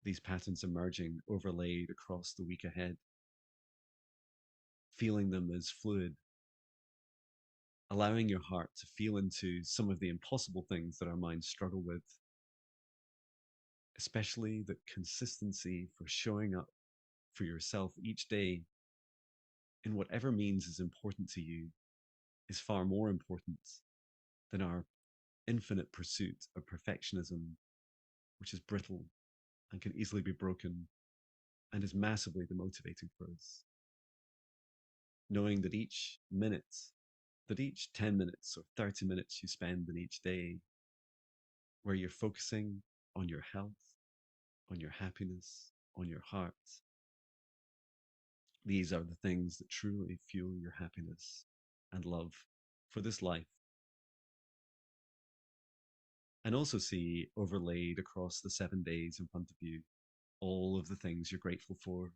these patterns emerging overlaid across the week ahead, feeling them as fluid, allowing your heart to feel into some of the impossible things that our minds struggle with, especially the consistency for showing up for yourself each day in whatever means is important to you is far more important than our infinite pursuit of perfectionism, which is brittle and can easily be broken and is massively demotivating for us. Knowing that each minute, that each 10 minutes or 30 minutes you spend in each day, where you're focusing on your health, on your happiness, on your heart, these are the things that truly fuel your happiness and love for this life. And also see overlaid across the 7 days in front of you all of the things you're grateful for: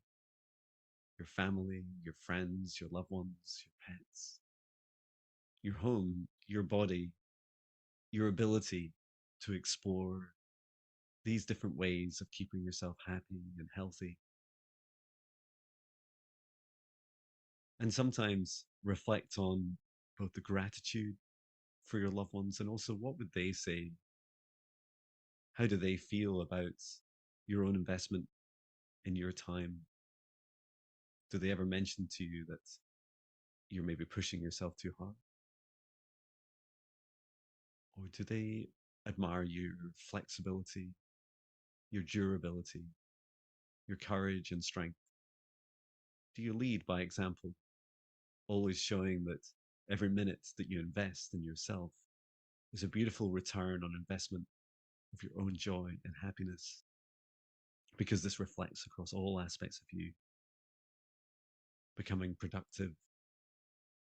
your family, your friends, your loved ones, your pets, your home, your body, your ability to explore these different ways of keeping yourself happy and healthy. And sometimes reflect on both the gratitude for your loved ones and also what would they say? How do they feel about your own investment in your time? Do they ever mention to you that you're maybe pushing yourself too hard? Or do they admire your flexibility, your durability, your courage and strength? Do you lead by example, always showing that every minute that you invest in yourself is a beautiful return on investment of your own joy and happiness? Because this reflects across all aspects of you, becoming productive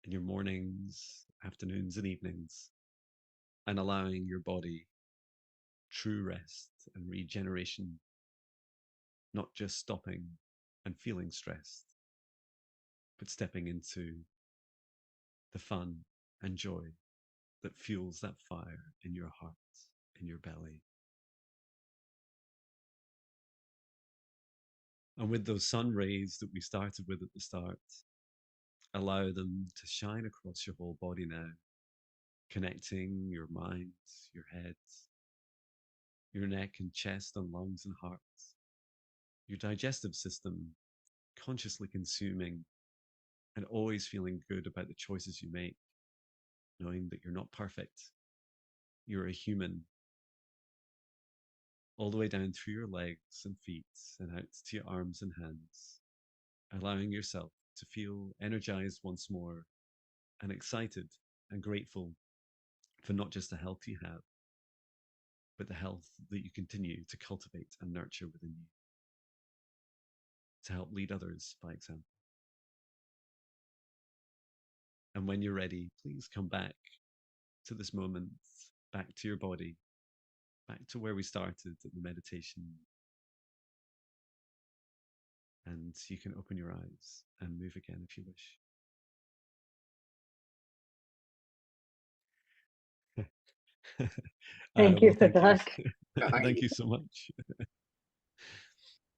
in your mornings, afternoons, and evenings, and allowing your body true rest and regeneration, not just stopping and feeling stressed, but stepping into the fun and joy that fuels that fire in your heart, in your belly. And with those sun rays that we started with at the start, allow them to shine across your whole body now, connecting your mind, your head, your neck and chest and lungs and heart, your digestive system, consciously consuming and always feeling good about the choices you make, knowing that you're not perfect, you're a human, all the way down through your legs and feet and out to your arms and hands, allowing yourself to feel energized once more and excited and grateful for not just the health you have, but the health that you continue to cultivate and nurture within you to help lead others by example. And when you're ready, please come back to this moment, back to your body, back to where we started at the meditation. And you can open your eyes and move again if you wish. Thank you Well, for thank you. that. Yeah, thank Thank you. you so much.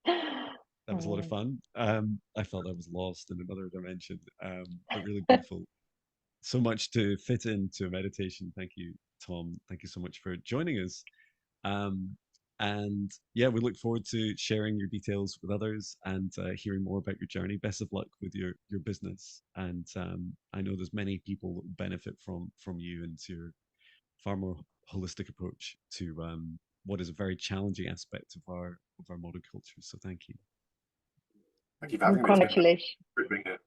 That was a lot of Oh, fun. I felt I was lost in another dimension, but really beautiful. So much to fit into a meditation. Thank you, Tom. Thank you so much for joining us. Um, and yeah, we look forward to sharing your details with others and hearing more about your journey. Best of luck with your business. And I know there's many people that will benefit from you and your far more holistic approach to what is a very challenging aspect of our modern culture. So thank you. Thank you for And having me. It's been congratulations. great being here.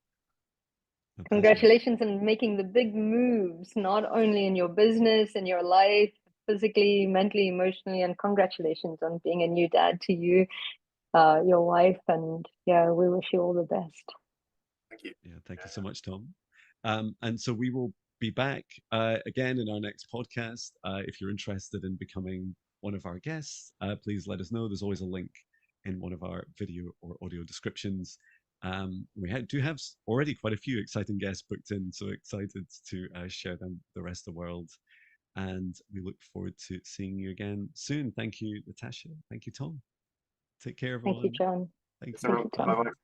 My pleasure. Congratulations on making the big moves, not only in your business, in your life, physically, mentally, emotionally, and congratulations on being a new dad to you, your wife, and yeah, we wish you all the best. Thank you. Yeah, thank you so much, Tom. And so we will be back again in our next podcast. If you're interested in becoming one of our guests, please let us know. There's always a link in one of our video or audio descriptions. We do have already quite a few exciting guests booked in, so excited to share them with the rest of the world. And we look forward to seeing you again soon. Thank you, Natasha. Thank you, Tom. Take care, Thank you, everyone. Jon. Thank Thanks, you. Thank you, everyone. Tom. Bye-bye.